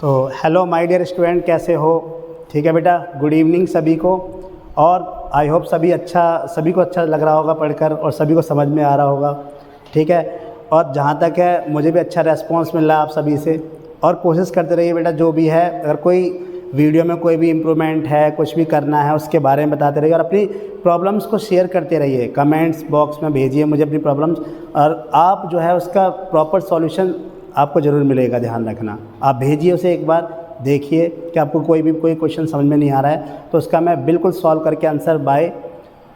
तो hello my dear student, कैसे हो? ठीक है बेटा, गुड इवनिंग सभी को। और आई होप सभी को अच्छा लग रहा होगा पढ़कर और सभी को समझ में आ रहा होगा। ठीक है, और जहाँ तक है मुझे भी अच्छा रेस्पॉन्स मिल रहा है आप सभी से। और कोशिश करते रहिए बेटा, जो भी है अगर कोई वीडियो में कोई भी इम्प्रूवमेंट है, कुछ भी करना है उसके बारे में बताते रहिए और अपनी प्रॉब्लम्स को शेयर करते रहिए। कमेंट्स बॉक्स में भेजिए मुझे अपनी प्रॉब्लम्स, और आप जो है उसका प्रॉपर सॉल्यूशन आपको ज़रूर मिलेगा। ध्यान रखना, आप भेजिए उसे, एक बार देखिए कि आपको कोई क्वेश्चन समझ में नहीं आ रहा है तो उसका मैं बिल्कुल सॉल्व करके आंसर बाय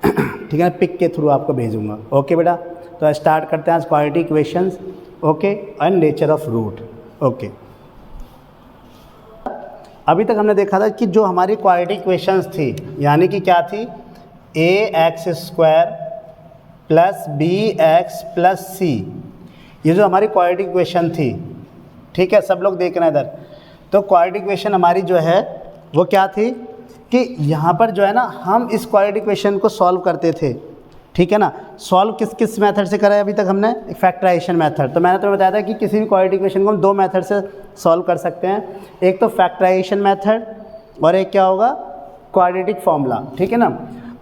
ठीक है पिक के थ्रू आपको भेजूँगा। ओके बेटा, तो स्टार्ट करते हैं आज quadratic equations. Okay, and nature of root. Okay, अभी तक हमने देखा था कि जो हमारी क्वाड्रेटिक इक्वेशंस थी, यानी कि क्या थी, ax² प्लस bx+ c, ये जो हमारी क्वाड्रेटिक इक्वेशन थी। ठीक है, सब लोग देख रहे हैं इधर। तो क्वाड्रेटिक इक्वेशन हमारी जो है वो क्या थी कि यहाँ पर जो है ना, हम इस क्वाड्रेटिक इक्वेशन को सॉल्व करते थे। ठीक है ना, सॉल्व किस मेथड से करा है अभी तक हमने? Factorisation method. तो मैंने तुम्हें बताया था कि किसी भी क्वाड्रेटिक इक्वेशन को हम दो मेथड से सॉल्व कर सकते हैं, एक तो फैक्टराइजेशन मेथड और एक क्या होगा, क्वाड्रेटिक फॉर्मूला। ठीक है ना।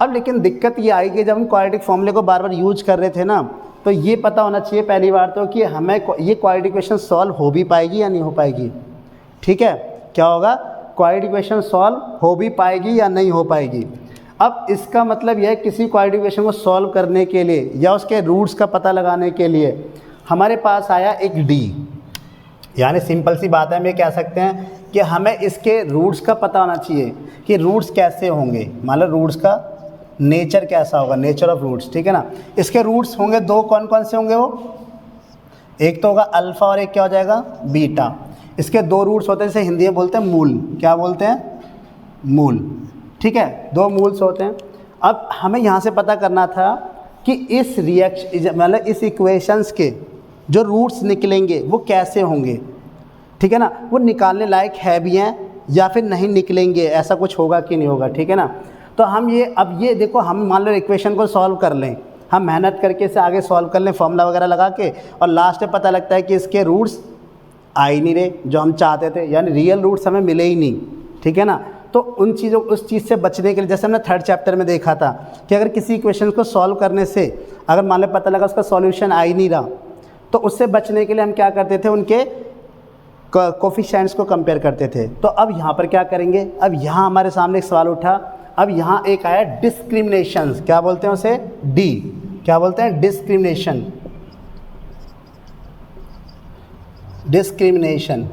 अब लेकिन दिक्कत ये आई कि जब हम क्वाड्रेटिक फॉर्मूले को बार बार यूज कर रहे थे ना, तो ये पता होना चाहिए पहली बार तो कि हमें ये क्वाड्रेटिक इक्वेशन सॉल्व हो भी पाएगी या नहीं हो पाएगी। ठीक है, क्या होगा, क्वाड्रेटिक इक्वेशन सॉल्व हो भी पाएगी या नहीं हो पाएगी। अब इसका मतलब यह है किसी क्वाड्रेटिक इक्वेशन को सॉल्व करने के लिए या उसके रूट्स का पता लगाने के लिए हमारे पास आया एक डी। यानी सिंपल सी बात है, हम ये कह सकते हैं कि हमें इसके रूट्स का पता होना चाहिए कि रूट्स कैसे होंगे। मान लो रूट्स का नेचर कैसा होगा, नेचर ऑफ रूट्स। ठीक है ना, इसके रूट्स होंगे दो, कौन कौन से होंगे वो? एक तो होगा अल्फ़ा और एक क्या हो जाएगा, बीटा। इसके दो रूट्स होते हैं, जैसे हिंदी में बोलते हैं मूल। क्या बोलते हैं? मूल। ठीक है, दो मूल्स होते हैं। अब हमें यहाँ से पता करना था कि इस मतलब इस इक्वेशंस के जो रूट्स निकलेंगे वो कैसे होंगे। ठीक है ना, वो निकालने लायक है भी हैं या फिर नहीं निकलेंगे, ऐसा कुछ होगा कि नहीं होगा। ठीक है ना, तो हम अब ये देखो, हम मान लो इक्वेशन को सॉल्व कर लें, हम मेहनत करके इसे आगे सॉल्व कर लें फॉर्मूला वगैरह लगा के, और लास्ट में पता लगता है कि इसके रूट्स आ ही नहीं रहे जो हम चाहते थे, यानी रियल रूट्स हमें मिले ही नहीं। ठीक है ना, तो उस चीज़ से बचने के लिए, जैसे हमने थर्ड चैप्टर में देखा था कि अगर किसी इक्वेशन को सॉल्व करने से अगर मान लो पता लगा उसका सॉल्यूशन आ ही नहीं रहा, तो उससे बचने के लिए हम क्या करते थे, उनके कोफिशिएंट्स को कंपेयर करते थे। तो अब यहाँ पर क्या करेंगे, अब यहाँ हमारे सामने एक सवाल उठा, अब यहाँ एक आया डिस्क्रिमिनेशन। क्या बोलते हैं उसे? डी। क्या बोलते हैं? डिस्क्रिमिनेशन। डिस्क्रिमिनेशन।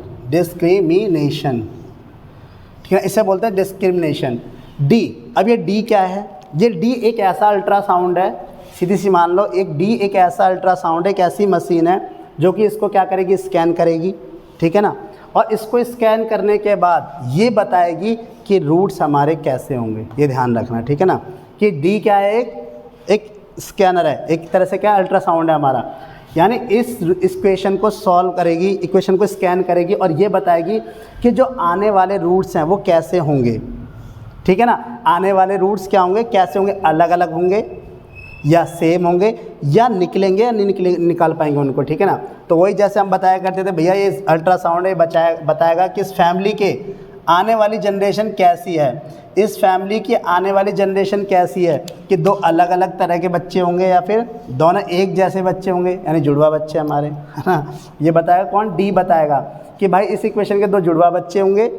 ठीक है, इसे बोलते हैं डिस्क्रिमिनेशन, डी। अब ये डी क्या है? ये डी एक ऐसा अल्ट्रासाउंड है, सीधी सी मान लो, एक डी एक ऐसा अल्ट्रासाउंड है, एक ऐसी मशीन है जो कि इसको क्या करेगी, स्कैन करेगी। ठीक है ना, और इसको स्कैन करने के बाद ये बताएगी कि रूट्स हमारे कैसे होंगे। ये ध्यान रखना। ठीक है ना, कि डी क्या है, एक स्कैनर है, एक तरह से क्या अल्ट्रासाउंड है हमारा। यानी इस इक्वेशन को सॉल्व करेगी, इक्वेशन को स्कैन करेगी और ये बताएगी कि जो आने वाले रूट्स हैं वो कैसे होंगे। ठीक है ना, आने वाले रूट्स क्या होंगे, कैसे होंगे, अलग अलग होंगे या सेम होंगे या निकलेंगे या नहीं निकाल पाएंगे उनको। ठीक है ना, तो वही जैसे हम बताया करते थे, भैया ये अल्ट्रासाउंड है, बताएगा कि इस फैमिली के आने वाली जनरेशन कैसी है, इस फैमिली की आने वाली जनरेशन कैसी है, कि दो अलग अलग तरह के बच्चे होंगे या फिर दोनों एक जैसे बच्चे होंगे, यानी जुड़वा बच्चे हमारे, है ना। ये बताएगा कौन? डी बताएगा कि भाई इस इक्वेशन के दो जुड़वा बच्चे होंगे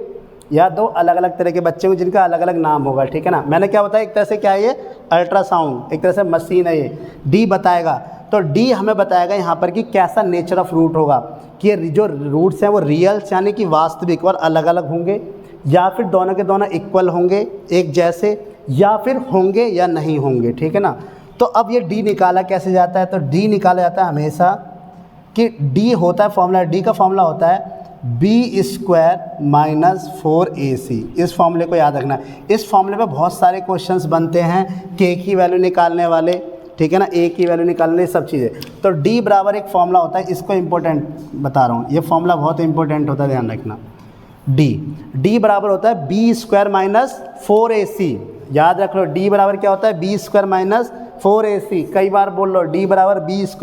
या दो अलग अलग तरह के बच्चे होंगे जिनका अलग अलग नाम होगा। ठीक है ना, मैंने क्या बताया, एक तरह से क्या है, ये अल्ट्रासाउंड, एक तरह से मशीन है ये। डी बताएगा, तो डी हमें बताएगा यहाँ पर कि कैसा नेचर ऑफ रूट होगा, कि ये जो रूट्स हैं वो रियल्स यानी कि वास्तविक और अलग अलग होंगे, या फिर दोनों के दोनों इक्वल होंगे, एक जैसे, या फिर होंगे या नहीं होंगे। ठीक है ना, तो अब ये डी निकाला कैसे जाता है? तो डी निकाला जाता है हमेशा कि डी होता है फॉर्मूला, डी का फॉर्मूला होता है b² - 4ac। इस फॉर्मूले को याद रखना। इस फॉर्मूले पे बहुत सारे क्वेश्चंस बनते हैं, k की वैल्यू निकालने वाले। ठीक है ना, a की वैल्यू निकालने, सब चीज़ें। तो d बराबर एक फॉर्मूला होता है, इसको इंपॉर्टेंट बता रहा हूँ, ये फॉर्मूला बहुत इंपॉर्टेंट होता है, ध्यान रखना। d बराबर होता है b² - 4ac। याद रख लो, d बराबर क्या होता है, b² - 4ac। कई बार बोल लो, d बराबर b² -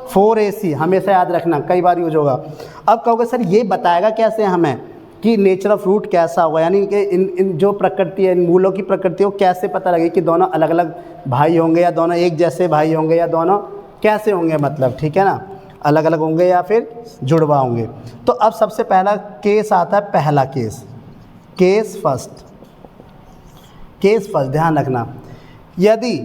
4ac, हमेशा याद रखना, कई बार यूज होगा। अब कहोगे सर ये बताएगा कैसे हमें कि नेचर ऑफ रूट कैसा होगा, यानी कि इन जो प्रकृति है, इन मूलों की प्रकृति को कैसे पता लगे कि दोनों अलग अलग भाई होंगे या दोनों एक जैसे भाई होंगे या दोनों कैसे होंगे, मतलब ठीक है ना, अलग अलग होंगे या फिर जुड़वा होंगे। तो अब सबसे पहला केस आता है, पहला केस फर्स्ट ध्यान रखना। यदि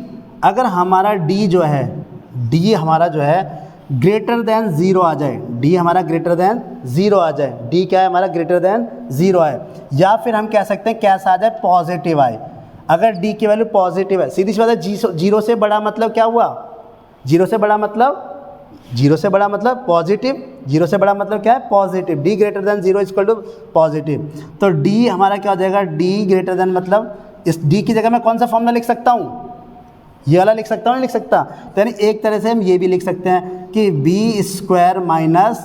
अगर हमारा डी जो है, डी हमारा जो है ग्रेटर देन 0 आ जाए, डी हमारा ग्रेटर देन 0 आ जाए, डी क्या है हमारा ग्रेटर देन 0 आए, या फिर हम कह सकते हैं कैसा आ जाए, पॉजिटिव आए। अगर डी की वैल्यू पॉजिटिव है, सीधी सी बात है, जीरो से बड़ा मतलब क्या हुआ, जीरो से बड़ा मतलब पॉजिटिव, जीरो से बड़ा मतलब क्या है, positive. D greater than 0 equal to positive. तो डी हमारा क्या हो जाएगा, डी ग्रेटर देन मतलब इस डी की जगह मैं कौन सा फॉर्मूला लिख सकता हूँ, ये वाला लिख सकता हूँ, नहीं लिख सकता। तो यानी एक तरह से हम ये भी लिख सकते हैं कि b² minus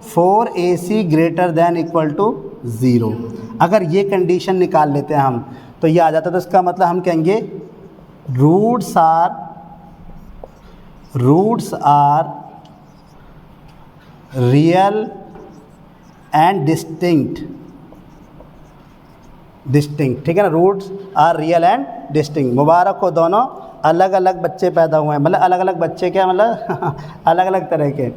4ac greater than equal to 0। अगर ये कंडीशन निकाल लेते हैं हम तो ये आ जाता है। तो इसका मतलब हम कहेंगे roots are real and distinct, ठीक है ना, roots are real and distinct. मुबारक हो, दोनों अलग अलग बच्चे पैदा हुए हैं, मतलब अलग अलग बच्चे क्या मतलब अलग अलग तरह के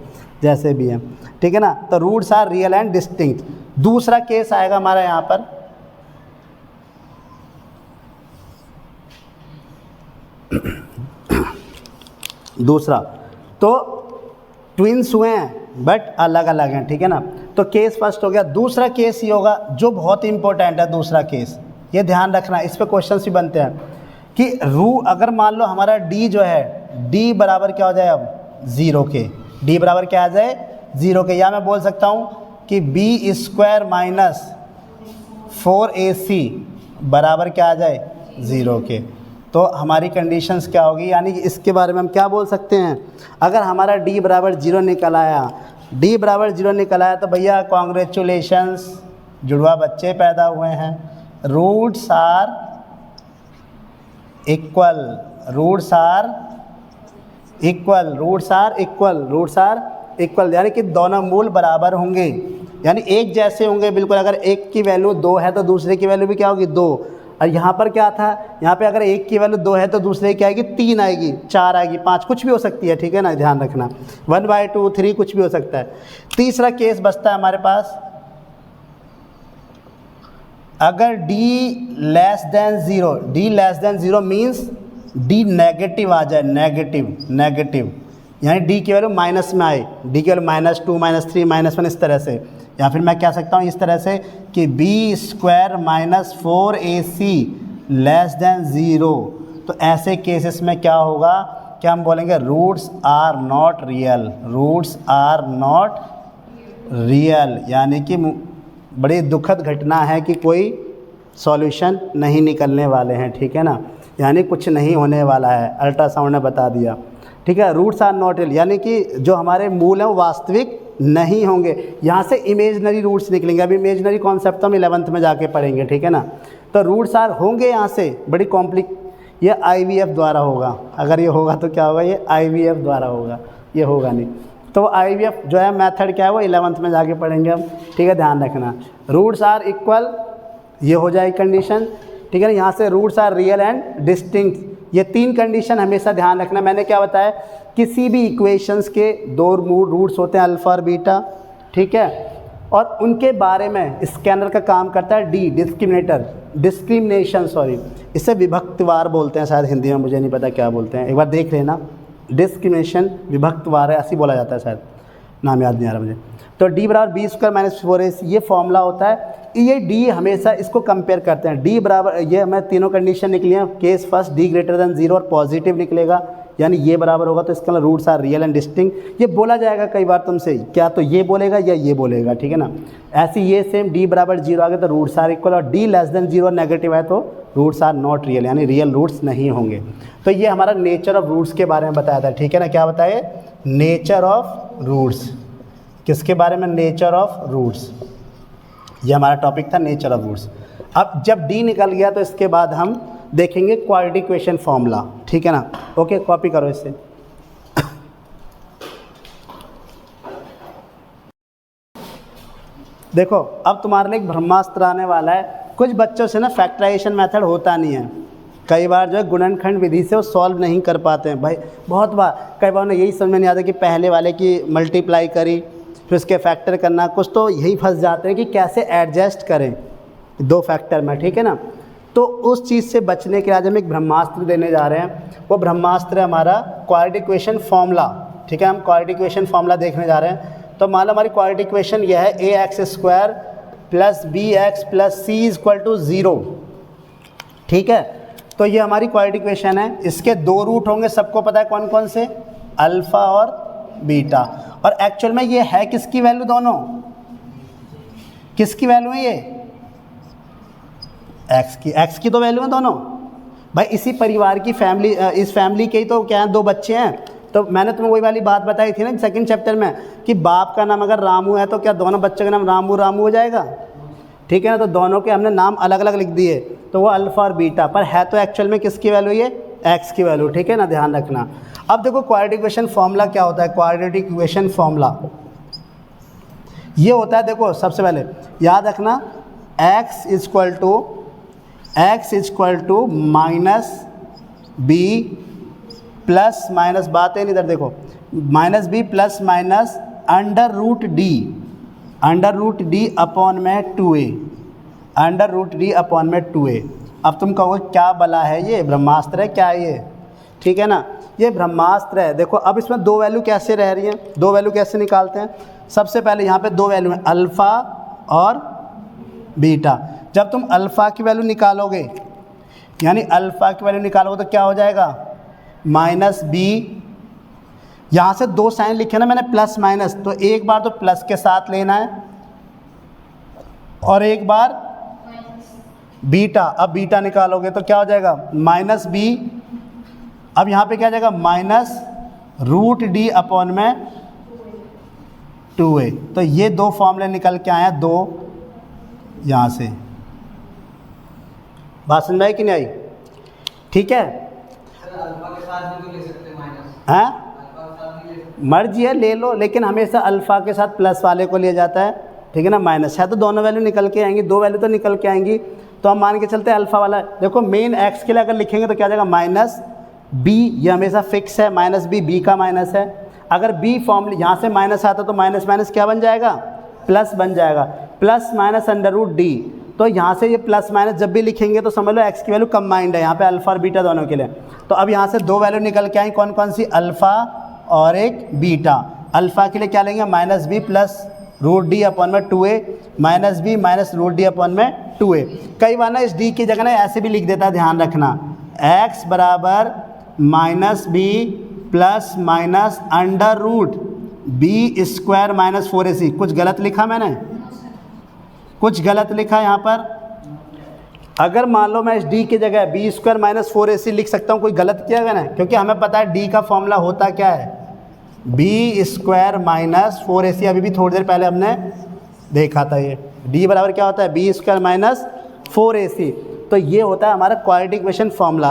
जैसे भी हैं, ठीक है ना। तो roots are real and distinct. दूसरा केस आएगा हमारा यहाँ पर, दूसरा तो ट्विंस हुए हैं बट अलग अलग हैं, ठीक है ना। तो केस फर्स्ट हो गया। दूसरा केस ये होगा जो बहुत इंपॉर्टेंट है, दूसरा केस ये ध्यान रखना, इस पे क्वेश्चंस भी बनते हैं कि अगर मान लो हमारा डी जो है, डी बराबर क्या हो जाए अब 0 के, डी बराबर क्या आ जाए 0 के, या मैं बोल सकता हूँ कि b² माइनस 4ac बराबर क्या आ जाए 0 के। तो हमारी कंडीशंस क्या होगी, यानी कि इसके बारे में हम क्या बोल सकते हैं, अगर हमारा डी बराबर 0 निकल आया, डी बराबर 0 निकल आया तो भैया कॉन्ग्रेचुलेशंस, जुड़वा बच्चे पैदा हुए हैं। रूट्स आर इक्वल, यानी कि दोनों मूल बराबर होंगे, यानी एक जैसे होंगे बिल्कुल। अगर एक की वैल्यू 2 है तो दूसरे की वैल्यू भी क्या होगी 2। और यहाँ पर क्या था, यहाँ पे अगर एक की वैल्यू 2 है तो दूसरे की क्या आएगी 3 आएगी, 4 आएगी, 5 कुछ भी हो सकती है, ठीक है ना, ध्यान रखना 1/2 3 कुछ भी हो सकता है। तीसरा केस बचता है हमारे पास, अगर d less than 0 means d negative आ जाए, नेगेटिव यानी d की वैल्यू माइनस में आए, d की वैल्यू -2 -3 -1 इस तरह से, या फिर मैं कह सकता हूँ इस तरह से कि b² minus 4ac less than 0। तो ऐसे केसेस में क्या होगा, क्या हम बोलेंगे रूट्स आर नॉट रियल, यानी कि बड़ी दुखद घटना है कि कोई सॉल्यूशन नहीं निकलने वाले हैं, ठीक है ना, यानी कुछ नहीं होने वाला है, अल्ट्रासाउंड ने बता दिया, ठीक है। रूट्स आर नॉट रियल, यानी कि जो हमारे मूल हैं वो वास्तविक नहीं होंगे। यहाँ से इमेजनरी रूट्स निकलेंगे, अभी इमेजनरी कॉन्सेप्ट तो हम 11th में जाके पढ़ेंगे, ठीक है ना। तो रूट्स आर होंगे यहाँ से बड़ी ये IVF द्वारा होगा, अगर ये होगा तो क्या होगा, ये IVF द्वारा होगा, ये होगा नहीं। तो IVF जो है मेथड क्या है वो 11th में जाके पढ़ेंगे हम, ठीक है, ध्यान रखना। रूट्स आर इक्वल, ये हो जाए कंडीशन, ठीक है ना। यहाँ से roots are real and distinct, ये 3 कंडीशन हमेशा ध्यान रखना। मैंने क्या बताया, किसी भी इक्वेशंस के 2 मूल रूट्स होते हैं अल्फ़ा और बीटा, ठीक है, और उनके बारे में स्कैनर का काम करता है डी, डिस्क्रिमिनेशन, इसे विभक्तवार बोलते हैं शायद हिंदी में, मुझे नहीं पता क्या बोलते हैं, एक बार देख लेना। डिस्क्रिमिनेशन विभक्तवार है, ऐसी बोला जाता है, शायद नाम याद नहीं आ रहा मुझे। तो d बराबर b² माइनस 4ac ये फॉर्मूला होता है। ये d हमेशा इसको कंपेयर करते हैं, d बराबर, ये हमें तीनों कंडीशन निकली हैं। Case first d greater than 0 और पॉजिटिव निकलेगा, यानी ये बराबर होगा, तो इसका roots are real and distinct. ये बोला जाएगा कई बार तुमसे, क्या तो ये बोलेगा या ये बोलेगा, ठीक है ना। ऐसे ये सेम d बराबर 0 आ गया तो रूट्स आर इक्वल, और d लेस देन 0 नेगेटिव है तो रूट्स आर नॉट रियल, यानी रियल रूट्स नहीं होंगे। तो ये हमारा नेचर ऑफ रूट्स के बारे में बताया था, ठीक है ना। क्या बताए, नेचर ऑफ रूट्स, किसके बारे में, नेचर ऑफ रूट्स, ये हमारा टॉपिक था, नेचर ऑफ रूट्स। अब जब d निकल गया तो इसके बाद हम देखेंगे क्वाड्रेटिक इक्वेशन फॉर्मूला, ठीक है ना। ओके, कॉपी करो इसे। देखो अब तुम्हारे लिए एक ब्रह्मास्त्र आने वाला है। कुछ बच्चों से ना फैक्टराइजेशन मेथड होता नहीं है, कई बार जो है गुणनखंड विधि से वो सॉल्व नहीं कर पाते हैं भाई। बहुत बार कई बार उन्हें यही समझ में नहीं आता कि पहले वाले की मल्टीप्लाई करी फिर उसके फैक्टर करना, कुछ तो यही फंस जाते हैं कि कैसे एडजस्ट करें दो फैक्टर में, ठीक है ना। तो उस चीज़ से बचने के लिए आज हम एक ब्रह्मास्त्र देने जा रहे हैं। वो ब्रह्मास्त्र है हमारा क्वाड्रेटिक इक्वेशन फॉर्मूला, ठीक है। हम क्वाड्रेटिक इक्वेशन फॉर्मूला देखने जा रहे हैं। तो मान लो हमारी क्वाड्रेटिक इक्वेशन यह है a x square plus b x plus c is equal to 0, ठीक है। तो ये हमारी क्वाड्रेटिक इक्वेशन है। इसके दो रूट होंगे, सबको पता है कौन कौन से, अल्फ़ा और बीटा। और एक्चुअल में ये है किसकी वैल्यू, दोनों किसकी वैल्यू है, ये एक्स की तो वैल्यू है दोनों भाई। इसी परिवार की फैमिली, इस फैमिली के ही तो क्या है, दो बच्चे हैं। तो मैंने तुम्हें वही वाली बात बताई थी ना सेकंड चैप्टर में कि बाप का नाम अगर रामू है तो क्या दोनों बच्चों का नाम रामू रामू हो जाएगा, ठीक है ना। तो दोनों के हमने नाम अलग अलग लिख दिए, तो वो अल्फ़ा और बीटा, पर है तो एक्चुअल में किसकी वैल्यू, ये एक्स की वैल्यू, ठीक है ना, ध्यान रखना। अब देखो क्वाड्रेटिक इक्वेशन फॉर्मूला क्या होता है। क्वाड्रेटिक इक्वेशन फॉर्मूला ये होता है, देखो सबसे पहले याद रखना x is equal to minus B plus minus, बात है इधर देखो, minus B plus minus under root D upon में 2a, under root D upon में 2a। अब तुम कहोगे क्या बला है, ये ब्रह्मास्त्र है क्या ये, ठीक है ना, ये ब्रह्मास्त्र है। देखो अब इसमें दो वैल्यू कैसे रह रही हैं, दो वैल्यू कैसे निकालते हैं। सबसे पहले यहाँ पे दो वैल्यू हैं, अल्फ़ा और बीटा। जब तुम अल्फ़ा की वैल्यू निकालोगे, यानी अल्फ़ा की वैल्यू निकालोगे तो क्या हो जाएगा, माइनस बी, यहाँ से दो साइन लिखे ना मैंने प्लस माइनस, तो एक बार तो प्लस के साथ लेना है और एक बार बीटा। अब बीटा निकालोगे तो क्या हो जाएगा, माइनस बी, अब यहाँ पे क्या आ जाएगा, माइनस रूट डी अपॉन में 2a। तो ये दो फॉर्मूले निकल के आए हैं, दो यहाँ से। बात समझ में आई कि नहीं आई, ठीक है। हाँ मर्जी है, ले लो, लेकिन हमेशा अल्फ़ा के साथ प्लस वाले को लिया जाता है, ठीक है ना, माइनस है तो दोनों वैल्यू निकल के आएंगी, दो वैल्यू तो निकल के आएंगी। तो हम मान के चलते हैं अल्फ़ा वाला, देखो मेन एक्स के लिए अगर लिखेंगे तो क्या आ जाएगा, माइनस बी, ये हमेशा फिक्स है, माइनस बी का माइनस है। अगर बी फॉर्मूले यहाँ से माइनस आता तो माइनस माइनस क्या बन जाएगा, प्लस बन जाएगा, plus minus under root D. तो यहाँ से ये प्लस माइनस जब भी लिखेंगे तो समझ लो एक्स की वैल्यू कंबाइंड है यहाँ पे, अल्फ़ा और बीटा दोनों के लिए। तो अब यहाँ से दो वैल्यू निकल के आई, कौन कौन सी, अल्फ़ा और एक बीटा। अल्फ़ा के लिए क्या लेंगे, minus B plus root D upon में 2a, minus B minus root D upon में 2a। कई बार ना इस डी की जगह ना ऐसे भी लिख देता है, ध्यान रखना, x बराबर minus B plus minus under root B square minus 4ac। कुछ गलत लिखा मैंने, कुछ गलत लिखा यहाँ पर। अगर मान लो मैं इस डी की जगह बी स्क्वायर माइनस 4ac लिख सकता हूँ, कोई गलत किया मैंने, क्योंकि हमें पता है डी का फॉर्मूला होता क्या है, बी स्क्वायर माइनस 4ac। अभी भी थोड़ी देर पहले हमने देखा था, ये डी बराबर क्या होता है, बी स्क्वायर माइनस 4ac। तो ये होता है हमारा क्वाड्रेटिक इक्वेशन फॉर्मूला।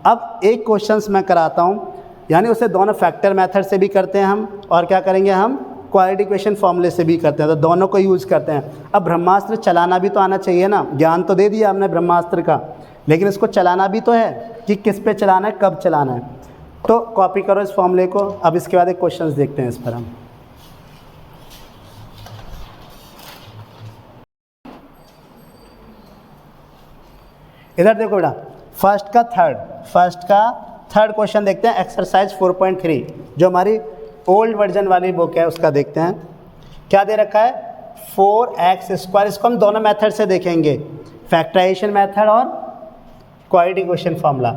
अब एक क्वेश्चंस मैं कराता हूँ, यानी उसे दोनों फैक्टर मेथड से भी करते हैं हम, और क्या करेंगे हम, क्वाड्रेटिक इक्वेशन फॉर्मूले से भी करते हैं, तो दोनों को यूज़ करते हैं। अब ब्रह्मास्त्र चलाना भी तो आना चाहिए ना, ज्ञान तो दे दिया हमने ब्रह्मास्त्र का, लेकिन इसको चलाना भी तो है कि किस पे चलाना है, कब चलाना है। तो कॉपी करो इस फॉर्मूले को। अब इसके बाद एक क्वेश्चंस देखते हैं इस पर हम। इधर देखो बेटा, फर्स्ट का थर्ड क्वेश्चन देखते हैं, एक्सरसाइज 4.3 जो हमारी ओल्ड वर्जन वाली बुक है उसका देखते हैं। क्या दे रखा है, 4x स्क्वायर। इसको हम दोनों मेथड से देखेंगे, फैक्टराइजेशन मेथड और क्वाड्रेटिक इक्वेशन फॉर्मूला।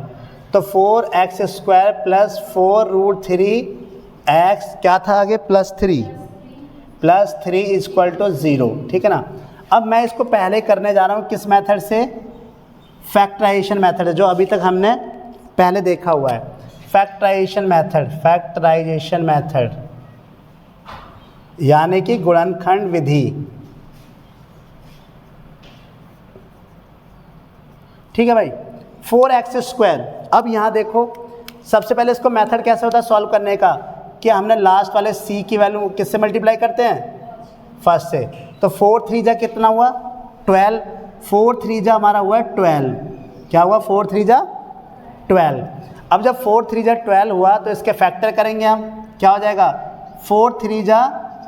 तो 4x square plus 4 root 3x, क्या था आगे, प्लस 3 इज इक्वल टू 0, ठीक है ना। अब मैं इसको पहले करने जा रहा हूँ किस मेथड से, फैक्टराइजेशन मेथड है, जो अभी तक हमने पहले देखा हुआ है, फैक्टराइजेशन मेथड यानी कि गुणनखंड विधि, ठीक है भाई। 4x स्क्वायर, अब यहाँ देखो सबसे पहले इसको मेथड कैसे होता है सॉल्व करने का, कि हमने लास्ट वाले c की वैल्यू किससे मल्टीप्लाई करते हैं, फर्स्ट से। तो 4 3 जा कितना हुआ 12, 4 3 जा हमारा हुआ 12, क्या हुआ 4 3 जा 12। अब जब 4 3 जा 12 हुआ तो इसके फैक्टर करेंगे हम, क्या हो जाएगा 4 3 जा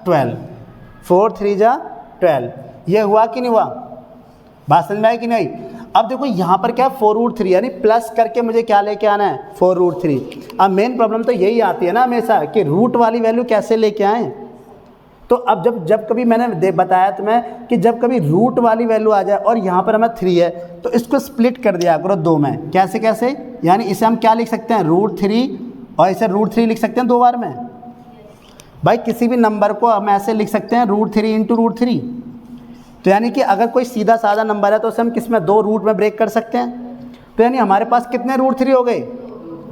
12, 4 3 जा 12, ये हुआ कि नहीं हुआ, बात समझ में आई कि नहीं। अब देखो यहाँ पर क्या है 4√3, यानी प्लस करके मुझे क्या लेके आना है 4√3। अब मेन प्रॉब्लम तो यही आती है ना हमेशा कि रूट वाली वैल्यू कैसे लेके आएँ। तो अब जब कभी मैंने बताया तुम्हें कि जब कभी रूट वाली वैल्यू आ जाए और यहाँ पर हमें 3 है तो इसको स्प्लिट कर दिया करो 2 में। कैसे कैसे, यानी इसे हम क्या लिख सकते हैं √3 और इसे √3 लिख सकते हैं 2 बार में। भाई किसी भी नंबर को हम ऐसे लिख सकते हैं √3 × √3। तो यानी कि अगर कोई सीधा साधा नंबर है तो उसे हम किस में 2 रूट में ब्रेक कर सकते हैं। तो यानी हमारे पास कितने √3 हो गए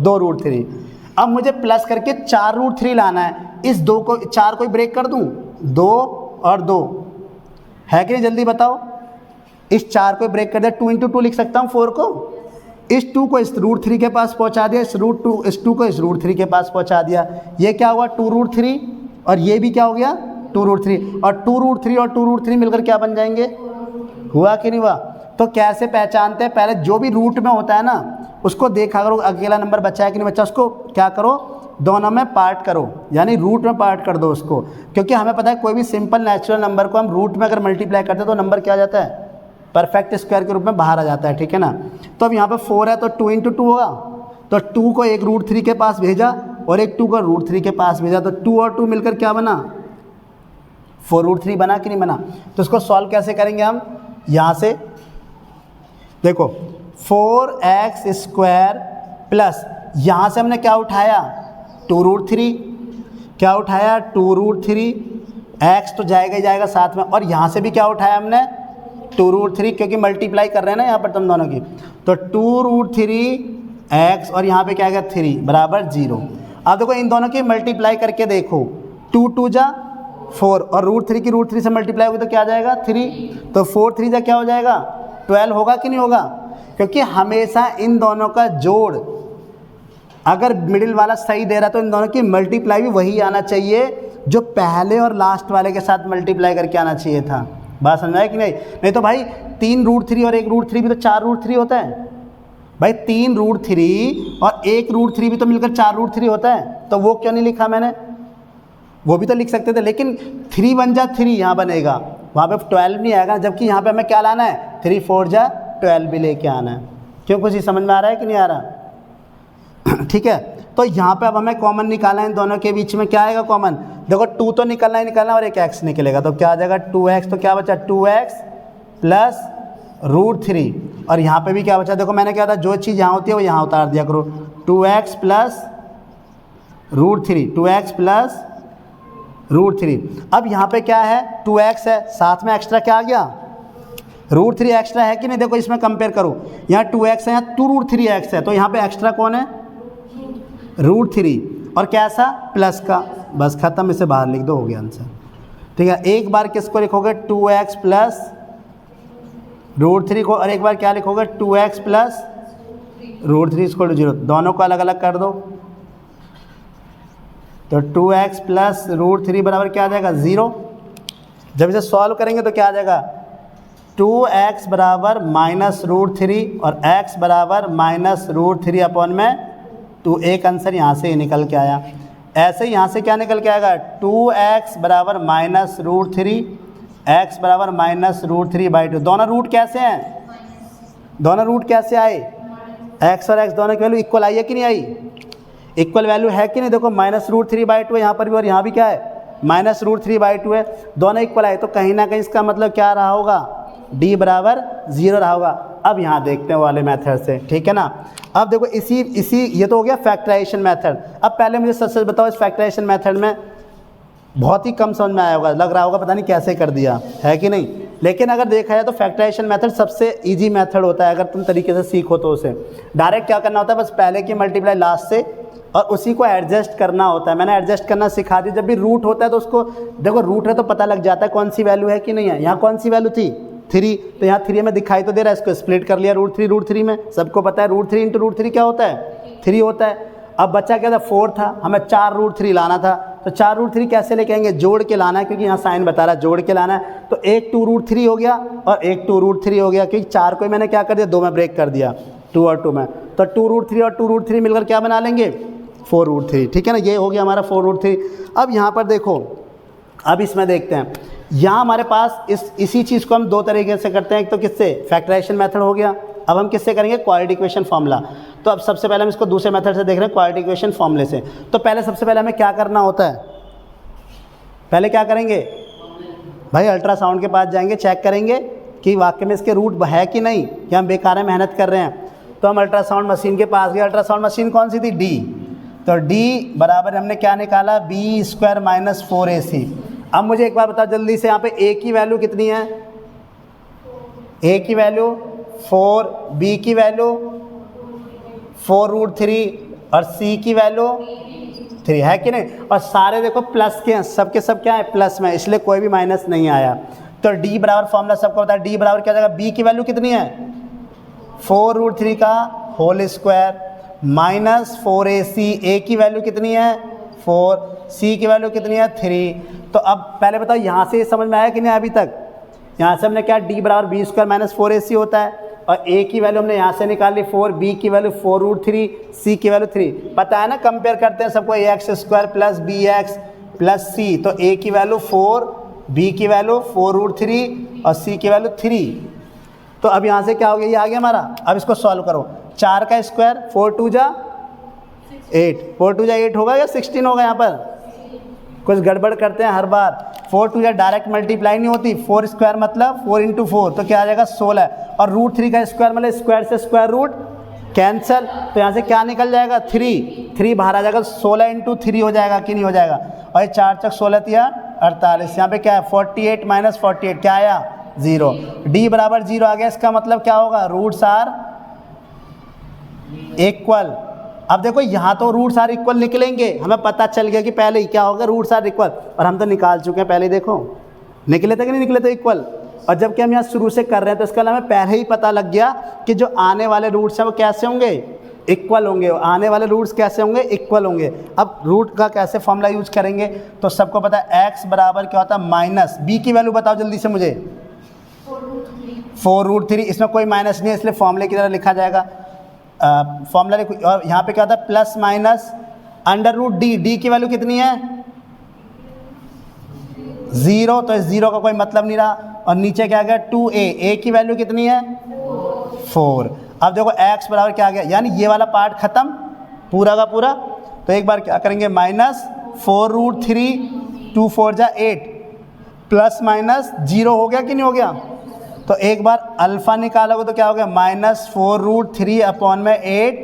2 √3। अब मुझे प्लस करके 4 √3 लाना है, इस 2 को 4 को ब्रेक कर दूं, 2 और 2 है कि नहीं, जल्दी बताओ। इस 4 को ब्रेक कर दिया, 2 × 2 लिख सकता हूँ 4 को, इस 2 को इस √3 के पास पहुँचा दिया, इस 2 को इस √3 के पास पहुँचा दिया। ये क्या हुआ 2 √3 और ये भी क्या हो गया 2 √3, और 2 √3 और 2 √3 मिलकर क्या बन जाएंगे, हुआ कि नहीं हुआ। तो कैसे पहचानते हैं, पहले जो भी रूट में होता है ना उसको देखा करो, अकेला नंबर बचा है कि नहीं बचा, उसको क्या करो दोनों में पार्ट करो, यानी रूट में पार्ट कर दो उसको। क्योंकि हमें पता है कोई भी सिंपल नेचुरल नंबर को हम रूट में अगर मल्टीप्लाई करते हैं तो नंबर क्या आ जाता है परफेक्ट स्क्वायर के रूप में बाहर आ जाता है, ठीक है ना। तो अब यहाँ पर 4 है तो 2 × 2 होगा, तो 2 को एक √3 के पास भेजा और एक 2 को √3 के पास भेजा, तो 2 और 2 मिलकर क्या बना 4√3 बना कि नहीं बना। तो इसको सॉल्व कैसे करेंगे हम, यहाँ से देखो 4x² प्लस यहाँ से हमने क्या उठाया 2 √3, क्या उठाया 2 √3, x तो जाएगा ही जाएगा साथ में, और यहाँ से भी क्या उठाया हमने 2 √3, क्योंकि मल्टीप्लाई कर रहे हैं ना यहाँ पर तुम दोनों की। तो 2 √3x और यहाँ पे क्या आएगा 3 बराबर 0। अब देखो इन दोनों की मल्टीप्लाई करके देखो, 2 2 जा 4 और √3 की √3 से मल्टीप्लाई होगी तो क्या आ जाएगा 3, तो 4 3 जा क्या हो जाएगा 12 होगा कि नहीं होगा। क्योंकि हमेशा इन दोनों का जोड़ अगर मिडिल वाला सही दे रहा है तो इन दोनों की मल्टीप्लाई भी वही आना चाहिए जो पहले और लास्ट वाले के साथ मल्टीप्लाई करके आना चाहिए था। बात समझ में आई कि नहीं। नहीं तो भाई 3 √3 और 1 √3 भी तो 4 √3 होता है भाई, 3 √3 और 1 √3 भी तो मिलकर 4 √3 होता है। तो वो क्यों नहीं लिखा मैंने, वो भी तो लिख सकते थे, लेकिन 3 बन जा 3 यहाँ बनेगा, वहाँ पे 12 नहीं आएगा, जबकि यहाँ पे हमें क्या लाना है 3 4 जा 12 भी लेके आना है। क्यों, कुछ ही समझ में आ रहा है कि नहीं आ रहा ठीक है। तो यहाँ पे अब हमें कॉमन निकालना है, इन दोनों के बीच में क्या आएगा कॉमन, देखो 2 तो निकलना ही निकलना और एक x निकलेगा, तो क्या आ जाएगा 2x, तो क्या बचा 2x प्लस √3, और यहाँ पे भी क्या बचा, देखो मैंने क्या था जो चीज़ यहाँ होती है वो यहाँ उतार दिया करो, 2x प्लस √3, 2x प्लस √3। अब यहाँ पे क्या है 2x है, साथ में एक्स्ट्रा क्या आ गया √3 एक्स्ट्रा है कि नहीं, देखो इसमें कंपेयर करो, यहाँ 2x है, यहाँ 2 √3x है, तो यहाँ पे एक्स्ट्रा कौन है √3, और कैसा प्लस का, बस खत्म, इसे बाहर लिख दो, हो गया आंसर। ठीक है, एक बार किसको लिखोगे 2x प्लस √3 को, और एक बार क्या लिखोगे 2x प्लस √3 = 0, दोनों को अलग अलग कर दो, तो 2x प्लस √3 बराबर क्या आ जाएगा 0। जब इसे सॉल्व करेंगे तो क्या आ जाएगा 2x बराबर -√3 और x बराबर -√3 अपॉन में 2, एक आंसर यहाँ से ही निकल के आया। ऐसे ही यहाँ से क्या निकल के आएगा 2x बराबर -√3, x बराबर -√3/2। दोनों रूट कैसे हैं, दोनों रूट कैसे आए, x और x दोनों की वैल्यू इक्वल आई है कि नहीं आई, इक्वल वैल्यू है कि नहीं, देखो -√3/2 है यहाँ पर भी और यहाँ भी क्या है -√3/2 है, दोनों इक्वल आए, तो कहीं ना कहीं इसका मतलब क्या रहा होगा d बराबर 0 रहा होगा। अब यहाँ देखते हैं वाले मेथड से, ठीक है ना। अब देखो इसी ये तो हो गया फैक्टराइजेशन मेथड। अब पहले मुझे सच सच बताओ, इस फैक्टराइजेशन मेथड में बहुत ही कम समझ में आया होगा, लग रहा होगा पता नहीं कैसे कर दिया है कि नहीं, लेकिन अगर देखा जाए तो फैक्टराइजेशन मेथड सबसे इजी मेथड होता है, अगर तुम तरीके से सीखो तो उसे डायरेक्ट क्या करना होता है, बस पहले की मल्टीप्लाई लास्ट से और उसी को एडजस्ट करना होता है। मैंने एडजस्ट करना सिखा दी, जब भी रूट होता है तो उसको देखो, रूट है तो पता लग जाता है कौन सी वैल्यू है कि नहीं है। यहाँ कौन सी वैल्यू थी 3, तो यहाँ 3 में दिखाई तो दे रहा है, इसको स्प्लिट कर लिया √3 में, सबको पता है √3 × √3 क्या होता है 3 होता है। अब बच्चा क्या था 4 था, हमें 4 √3 लाना था, तो 4√3 कैसे लेके आएंगे, जोड़ के लाना है, क्योंकि यहाँ साइन बता रहा है जोड़ के लाना है। तो एक 2√3 हो गया और एक 2√3 हो गया, क्योंकि 4 को मैंने क्या कर दिया, 2 में ब्रेक कर दिया, 2 और 2 में। तो 2√3 और 2√3 मिलकर क्या बना लेंगे, 4√3। ठीक है ना, ये हो गया हमारा 4√3। अब यहाँ पर देखो, अब इसमें देखते हैं, यहाँ हमारे पास इसी चीज़ को हम दो तरीके से करते हैं। एक तो किससे, फैक्टराइजेशन मेथड हो गया। अब हम किससे करेंगे, क्वाड्रेटिक इक्वेशन फार्मूला। तो अब सबसे पहले हम इसको दूसरे मेथड से देख रहे हैं, क्वाड्रेटिक इक्वेशन फार्मूले से। तो पहले सबसे पहले हमें क्या करना होता है, पहले क्या करेंगे भाई, अल्ट्रासाउंड के पास जाएंगे, चेक करेंगे कि वाकई में इसके रूट है कि नहीं, कि हम बेकार में मेहनत कर रहे हैं। तो हम अल्ट्रासाउंड मशीन के पास गए। अल्ट्रासाउंड मशीन कौन सी थी, डी। तो डी बराबर हमने क्या निकाला, बी स्क्वायर माइनस 4ac। अब मुझे एक बार बताओ जल्दी से, यहाँ पे ए की वैल्यू कितनी है, ए की वैल्यू 4, बी की वैल्यू 4√3 और सी की वैल्यू 3 है कि नहीं। और सारे देखो प्लस के हैं, सब के सब क्या है, प्लस में, इसलिए कोई भी माइनस नहीं आया। तो डी बराबर फॉर्मूला सबको बता है, डी बराबर क्या जाएगा, बी की वैल्यू कितनी है, 4√3 का होल स्क्वायर माइनस 4ac, ए की वैल्यू कितनी है 4, सी की वैल्यू कितनी है 3। तो अब पहले बताओ यहाँ से समझ में आया कि नहीं अभी तक, यहाँ से हमने क्या, डी बराबर बी स्क्वायर माइनस 4ac होता है, और ए की वैल्यू हमने यहाँ से निकाली 4, बी की वैल्यू 4√3, सी की वैल्यू 3। पता है ना, कंपेयर करते हैं सबको, ax² plus b x plus c. तो ए की वैल्यू 4, बी की वैल्यू 4√3 और सी की वैल्यू 3। तो अब यहाँ से क्या हो गया, ये आ गया हमारा। अब इसको सॉल्व करो, 4 का स्क्वायर 4 2 जा 8, 4 2 जा 8 होगा या 16 होगा, यहाँ पर कुछ गड़बड़ करते हैं हर बार। 4 2 जा डायरेक्ट मल्टीप्लाई नहीं होती, 4 स्क्वायर मतलब 4 × 4, तो क्या आ जाएगा 16, और √3 का स्क्वायर मतलब स्क्वायर से स्क्वायर रूट कैंसिल। तो यहाँ से क्या निकल जाएगा, 3 बाहर आ जाएगा, 16 × 3 हो जाएगा कि नहीं हो जाएगा। और ये 4 × 16 या 48, यहाँ पे क्या है 48 माइनस 48 क्या आया 0। डी बराबर 0 आ गया, इसका मतलब क्या होगा, रूट्स आर इक्वल। अब देखो यहाँ तो रूट्स आर इक्वल निकलेंगे, हमें पता चल गया कि पहले ही क्या होगा, रूट्स आर इक्वल, और हम तो निकाल चुके हैं पहले ही, देखो निकले थे कि नहीं निकले थे इक्वल। और जबकि हम यहाँ शुरू से कर रहे हैं तो इसका हमें पहले ही पता लग गया कि जो आने वाले रूट्स हैं वो कैसे होंगे, इक्वल होंगे, आने वाले रूट्स कैसे होंगे, इक्वल होंगे। अब रूट का कैसे फॉर्मूला यूज करेंगे, तो सबको पता है एक्स बराबर क्या होता है माइनस, बी की वैल्यू बताओ जल्दी से मुझे, 4√3, इसमें कोई माइनस नहीं है इसलिए फॉर्मूले की तरह लिखा जाएगा, फॉर्मूला। और यहाँ पे क्या होता है प्लस माइनस √d, डी की वैल्यू कितनी है 0, तो इस 0 का कोई मतलब नहीं रहा। और नीचे क्या आ गया 2a, a की वैल्यू कितनी है 4। अब देखो x बराबर क्या आ गया, यानी ये वाला पार्ट खत्म पूरा का पूरा। तो एक बार क्या करेंगे, माइनस 4√3, 2 4 जा 8, प्लस माइनस 0 हो गया कि नहीं हो गया। तो एक बार अल्फ़ा निकालोगे तो क्या हो गया, माइनस 4√3 अपॉन में 8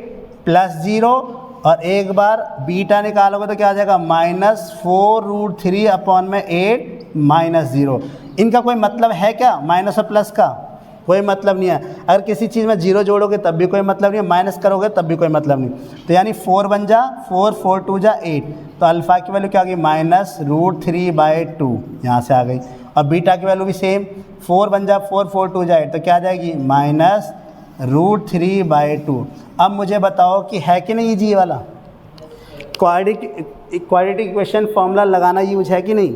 प्लस 0, और एक बार बीटा निकालोगे तो क्या आ जाएगा, माइनस 4√3 अपॉन में 8 माइनस 0। इनका कोई मतलब है क्या, माइनस और प्लस का कोई मतलब नहीं है। अगर किसी चीज़ में 0 जोड़ोगे तब भी कोई मतलब नहीं है, माइनस करोगे तब भी कोई मतलब नहीं। तो यानी 4 1 जा 4, 4 2 जा 8, तो अल्फ़ा की वैल्यू क्या आ गई, माइनस √3/2 यहाँ से आ गई। और बीटा की वैल्यू भी सेम, 4 1 जा 4, 4 2 जा 8, तो क्या आ जाएगी, माइनस √3/2। अब मुझे बताओ कि है कि नहीं ईजी वाला, क्वाड्रेटिक इक्वेशन फॉर्मूला लगाना यूज है कि नहीं।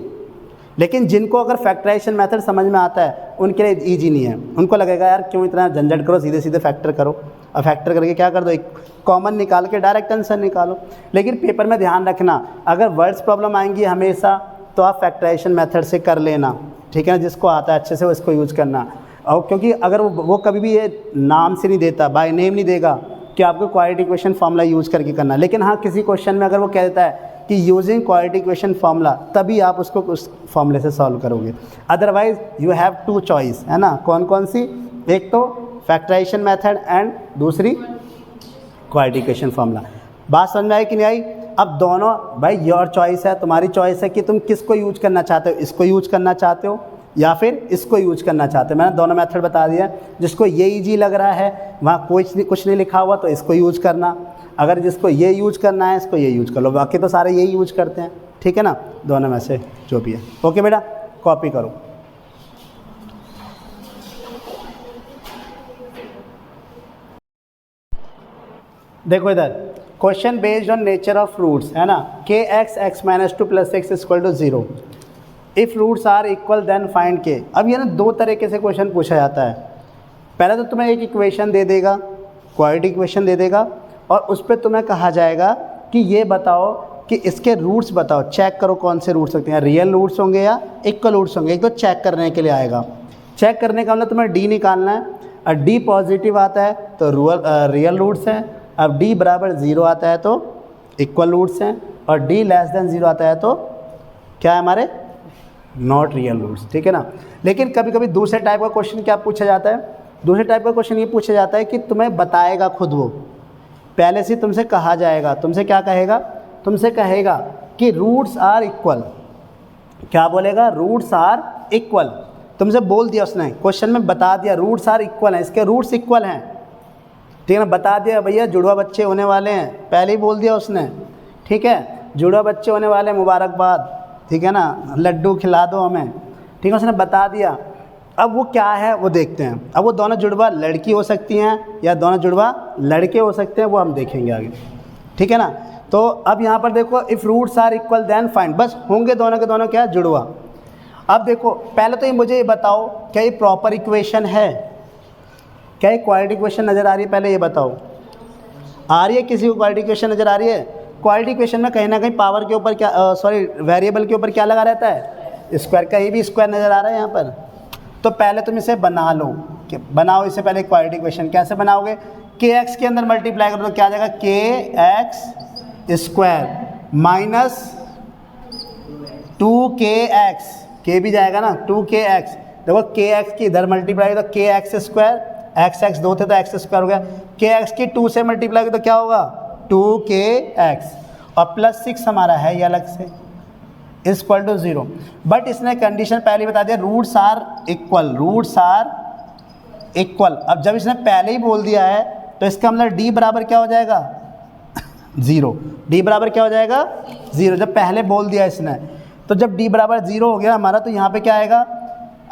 लेकिन जिनको अगर फैक्टराइजेशन मेथड समझ में आता है उनके लिए ईजी नहीं है, उनको लगेगा यार क्यों इतना झंझट करो, सीधे सीधे फैक्टर करो, और फैक्टर करके क्या कर दो, एक कॉमन निकाल के डायरेक्ट आंसर निकालो। लेकिन पेपर में ध्यान रखना, अगर वर्ड्स प्रॉब्लम आएंगी हमेशा तो आप फैक्टराइजेशन मेथड से कर लेना, ठीक है ना, जिसको आता है अच्छे से वो इसको यूज़ करना। और क्योंकि अगर वो कभी भी ये नाम से नहीं देता, बाय नेम नहीं देगा कि आपको क्वाड्रेटिक इक्वेशन फार्मूला यूज़ करके करना। लेकिन हाँ, किसी क्वेश्चन में अगर वो कह देता है कि यूजिंग क्वाड्रेटिक इक्वेशन फार्मूला, तभी आप उसको उस फार्मूले से सॉल्व करोगे। अदरवाइज यू हैव 2 चॉइस, है ना, कौन कौन सी, एक तो फैक्टराइजेशन मेथड एंड दूसरी क्वाड्रेटिक इक्वेशन फार्मूला। बात समझ में आई कि नहीं आई। अब दोनों भाई योर चॉइस है, तुम्हारी चॉइस है कि तुम किसको यूज करना चाहते हो, इसको यूज करना चाहते हो या फिर इसको यूज करना चाहते हो। मैंने दोनों मेथड बता दिया, जिसको ये ईजी लग रहा है वहाँ कुछ नहीं लिखा हुआ तो इसको यूज करना, अगर जिसको ये यूज करना है इसको ये यूज कर लो, बाकी तो सारे यही यूज करते हैं, ठीक है ना, दोनों में से जो भी है। ओके बेटा, कॉपी करो। देखो इधर question based on nature of roots है ना, K X X minus two plus X equal to 0, if roots are equal then find K. अब ये ना दो तरीके से क्वेश्चन पूछा जाता है। पहले तो तुम्हें एक इक्वेशन दे देगा, क्वाड्रेटिक इक्वेशन दे देगा, और उस पर तुम्हें कहा जाएगा कि ये बताओ कि इसके रूट्स बताओ, चेक करो कौन से रूट्स सकते हैं, रियल रूट्स होंगे या इक्वल रूट्स होंगे। एक तो चेक करने के लिए आएगा, चेक करने का मतलब तुम्हें डी निकालना है, और डी पॉजिटिव आता है तो रियल रूट्स हैं, अब डी बराबर 0 आता है तो इक्वल रूट्स हैं, और डी लेस देन 0 आता है तो क्या है हमारे नॉट रियल रूट्स, ठीक है ना। लेकिन कभी कभी दूसरे टाइप का क्वेश्चन क्या पूछा जाता है, दूसरे टाइप का क्वेश्चन ये पूछा जाता है कि तुम्हें बताएगा खुद वो, पहले से तुमसे कहा जाएगा, तुमसे क्या कहेगा, तुमसे कहेगा कि रूट्स आर इक्वल, क्या बोलेगा, रूट्स आर इक्वल, तुमसे बोल दिया उसने, क्वेश्चन में बता दिया रूट्स आर इक्वल हैं, इसके रूट्स इक्वल हैं, ठीक है ना, बता दिया भैया जुड़वा बच्चे होने वाले हैं, पहले ही बोल दिया उसने, ठीक है, जुड़वा बच्चे होने वाले हैं, मुबारकबाद, ठीक है ना, लड्डू खिला दो हमें, ठीक है, उसने बता दिया। अब वो क्या है वो देखते हैं, अब वो दोनों जुड़वा लड़की हो सकती हैं या दोनों जुड़वा लड़के हो सकते हैं, वो हम देखेंगे आगे, ठीक है ना। तो अब यहाँ पर देखो, if roots are equal then find, बस होंगे दोनों के दोनों क्या, जुड़वा। अब देखो पहले तो ये मुझे ये बताओ, क्या ये प्रॉपर इक्वेशन है, क्या ये क्वाड्रेटिक इक्वेशन नज़र आ रही है, पहले ये बताओ, आ रही है किसी को क्वाड्रेटिक इक्वेशन नज़र आ रही है। क्वाड्रेटिक इक्वेशन में कहीं ना कहीं पावर के ऊपर क्या, सॉरी वेरिएबल के ऊपर क्या लगा रहता है, स्क्वायर, कहीं भी स्क्वायर नज़र आ रहा है यहाँ पर। तो पहले तुम इसे बना लो, कि बनाओ इससे पहले क्वाड्रेटिक इक्वेशन, कैसे बनाओगे, के एक्स के अंदर मल्टीप्लाई करो तो क्या आ जाएगा, के एक्स स्क्वायर माइनस 2kx, के भी जाएगा ना, 2kx, देखो के एक्स की इधर मल्टीप्लाई तो के एक्स स्क्वायर, एक्स एक्स दो थे तो एक्स स्क्वायर हो गया, के एक्स की 2 से मल्टीप्लाई तो क्या होगा 2kx, और प्लस 6 हमारा है ये अलग से, इज इक्वल टू 0। बट इसने कंडीशन पहले बता दिया roots are equal, roots are equal. अब जब इसने पहले ही बोल दिया है तो इसका मतलब डी बराबर क्या हो जाएगा 0, डी बराबर क्या हो जाएगा 0, जब पहले बोल दिया इसने। तो जब डी बराबर 0 हो गया हमारा, तो यहाँ पे क्या आएगा,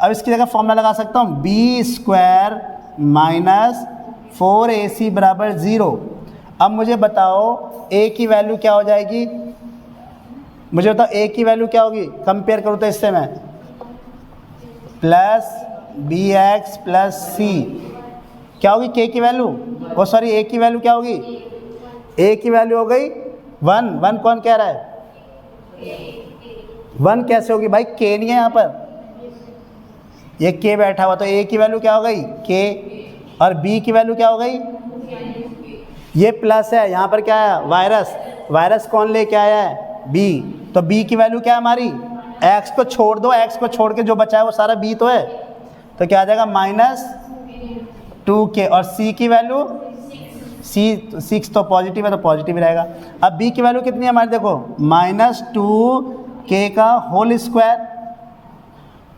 अब इसकी जगह फॉर्मूला लगा सकता हूँ, बी स्क्वायर माइनस 4ac बराबर 0। अब मुझे बताओ a की वैल्यू क्या हो जाएगी, मुझे बताओ a की वैल्यू क्या होगी, कंपेयर करूँ तो इससे मैं प्लस बी एक्स प्लस सी, क्या होगी k की वैल्यू, ओ सॉरी a की वैल्यू क्या होगी, a की वैल्यू हो गई 1, 1 कौन कह रहा है, 1 कैसे होगी भाई, k नहीं है यहाँ पर, ये k बैठा हुआ, तो a की वैल्यू क्या हो गई k, और b की वैल्यू क्या हो गई, ये प्लस है, यहाँ पर क्या है वायरस, वायरस कौन लेके आया है b, तो b की वैल्यू क्या है हमारी, x को छोड़ दो, x को छोड़ के जो बचा है वो सारा b तो है, तो क्या आ जाएगा माइनस 2k, और c की वैल्यू 6 तो पॉजिटिव है तो पॉजिटिव ही रहेगा। अब b की वैल्यू कितनी है हमारी, देखो माइनस 2k का whole square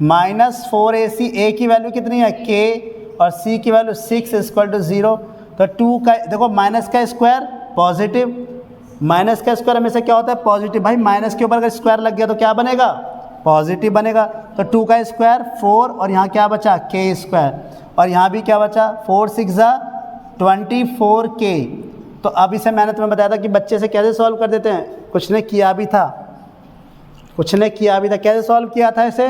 minus 4ac, a की वैल्यू कितनी है k, और c की वैल्यू 6 इक्वल टू 0। तो 2 का देखो माइनस का स्क्वायर पॉजिटिव, माइनस का स्क्वायर हमेशा क्या होता है पॉजिटिव, भाई माइनस के ऊपर अगर स्क्वायर लग गया तो क्या बनेगा पॉजिटिव बनेगा। तो 2 का स्क्वायर 4, और यहाँ क्या बचा k स्क्वायर, और यहाँ भी क्या बचा 4 6 24k। तो अब इसे मैंने तुम्हें बताया था कि बच्चे से कैसे सॉल्व कर देते हैं, कुछ ने किया भी था, कुछ ने किया भी था, कैसे सॉल्व किया था इसे,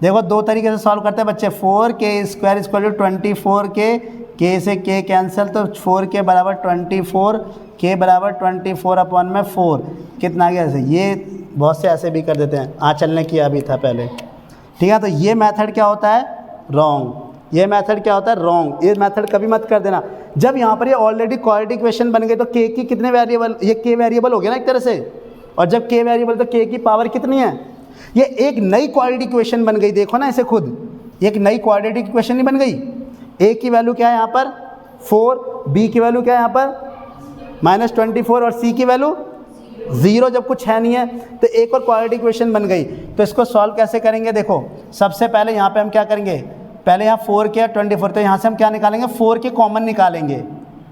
देखो दो तरीके से सॉल्व करते हैं बच्चे, 4k square equal to 24k, k से k कैंसिल तो 4k बराबर 24, k बराबर 24 अपॉन में 4, कितना आ गया ऐसे, ये बहुत से ऐसे भी कर देते हैं, आंचल ने किया भी था पहले, ठीक है। तो ये मेथड क्या होता है रॉन्ग, ये मेथड क्या होता है रॉन्ग, ये मेथड कभी मत कर देना। जब यहाँ पर ये ऑलरेडी क्वाड्रेटिक इक्वेशन बन गई तो k की कितने वेरिएबल, ये k वेरिएबल हो गया ना एक तरह से, और जब k वेरिएबल तो k की पावर कितनी है, ये एक नई क्वाड्रेटिक इक्वेशन बन गई, देखो ना इसे खुद, एक नई क्वाड्रेटिक इक्वेशन नहीं बन गई। a की वैल्यू क्या है यहाँ पर 4, b की वैल्यू क्या है यहाँ पर -24, और c की वैल्यू 0, जब कुछ है नहीं है तो एक और क्वाड्रेटिक इक्वेशन बन गई। तो इसको सॉल्व कैसे करेंगे, देखो सबसे पहले यहाँ पे हम क्या करेंगे, पहले यहाँ 4k और 24, तो यहाँ से हम क्या निकालेंगे 4k कॉमन निकालेंगे,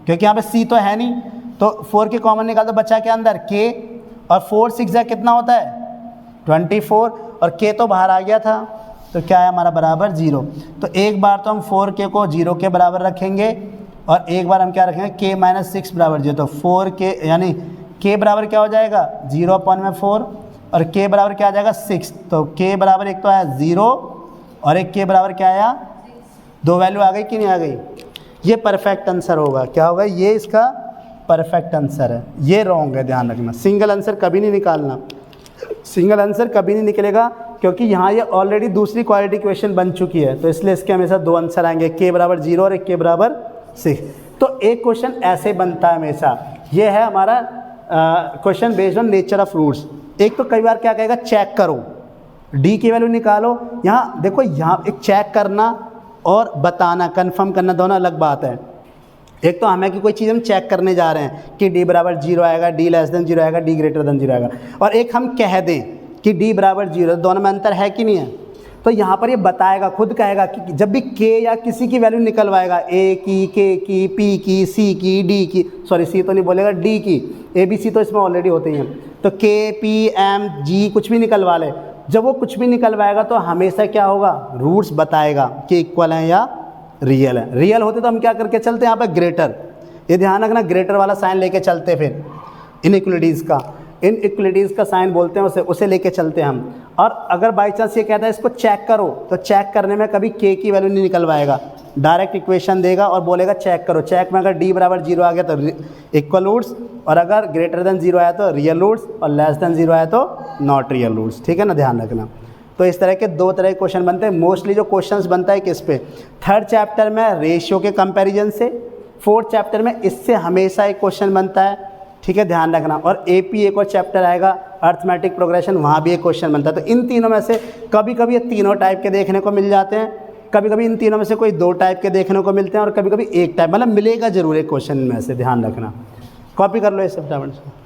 क्योंकि यहाँ पे c तो है नहीं, तो 4k कॉमन निकाल दो, बचा के अंदर k, और 4 6 कितना होता है 24, और k तो बाहर आ गया था, तो क्या है हमारा बराबर 0। तो एक बार तो हम 4k को 0 के बराबर रखेंगे, और एक बार हम क्या रखेंगे k माइनस 6 बराबर 0, तो 4k यानी k बराबर क्या हो जाएगा 0/4 और k बराबर क्या आ जाएगा 6, तो k बराबर एक तो आया 0 और एक k बराबर क्या आया, 2 वैल्यू आ गई कि नहीं आ गई। ये परफेक्ट आंसर होगा, क्या होगा, ये इसका परफेक्ट आंसर है। ये रॉन्ग है, ध्यान रखना, सिंगल आंसर कभी नहीं निकालना, सिंगल आंसर कभी नहीं निकलेगा, क्योंकि यहाँ ये ऑलरेडी दूसरी क्वालिटी इक्वेशन बन चुकी है, तो इसलिए इसके हमेशा 2 आंसर आएंगे, k बराबर 0 और एक k बराबर 6। तो एक क्वेश्चन ऐसे बनता है हमेशा। ये है हमारा question based on nature of roots. एक तो कई बार क्या कहेगा चेक करो, d की वैल्यू निकालो। यहाँ देखो, यहाँ एक चेक करना और बताना, कंफर्म करना, दोनों अलग बात है। एक तो हमें कि कोई चीज़ हम चेक करने जा रहे हैं कि d बराबर 0 आएगा, d लेस देन 0 आएगा, d ग्रेटर देन 0 आएगा, और एक हम कह दें कि d बराबर 0, दोनों में अंतर है कि नहीं है। तो यहाँ पर ये बताएगा, खुद कहेगा कि जब भी k या किसी की वैल्यू निकलवाएगा, a की, k की, p की, c की, d की, सॉरी c तो नहीं बोलेगा, d की, a b c तो इसमें ऑलरेडी होते ही हैं, तो k p m g कुछ भी निकलवा ले। जब वो कुछ भी निकलवाएगा तो हमेशा क्या होगा, रूट्स बताएगा कि इक्वल हैं या रियल है। रियल होते तो हम क्या करके चलते हैं, यहाँ पे ग्रेटर, ये ध्यान रखना, ग्रेटर वाला साइन लेके चलते, फिर इनइक्वलिटीज़ का, इनइक्वलिटीज़ का साइन बोलते हैं उसे लेके चलते हैं हम। और अगर बाई चांस ये कहता है इसको चेक करो, तो चेक करने में कभी k की वैल्यू नहीं निकलवाएगा, डायरेक्ट इक्वेशन देगा और बोलेगा चेक करो। चेक में अगर d बराबर 0 आ गया तो इक्वल रूट्स, और अगर ग्रेटर देन 0 आया तो रियल रूट्स, और लेस देन 0 आया तो नॉट रियल रूट्स। ठीक है ना, ध्यान रखना। तो इस तरह के 2 तरह के क्वेश्चन बनते हैं। मोस्टली जो क्वेश्चंस बनता है किस पे, 3rd चैप्टर में रेशियो के कंपैरिजन से, 4th चैप्टर में इससे हमेशा एक क्वेश्चन बनता है। ठीक है, ध्यान रखना। और AP एक और चैप्टर आएगा अर्थमेटिक प्रोग्रेशन, वहाँ भी एक क्वेश्चन बनता है। तो इन तीनों में से कभी कभी ये तीनों टाइप के देखने को मिल जाते हैं, कभी कभी इन तीनों में से कोई 2 टाइप के देखने को मिलते हैं, और कभी कभी एक टाइप, मतलब मिलेगा जरूर एक क्वेश्चन में से, ध्यान रखना। कॉपी कर लो ये सब फटाफट से।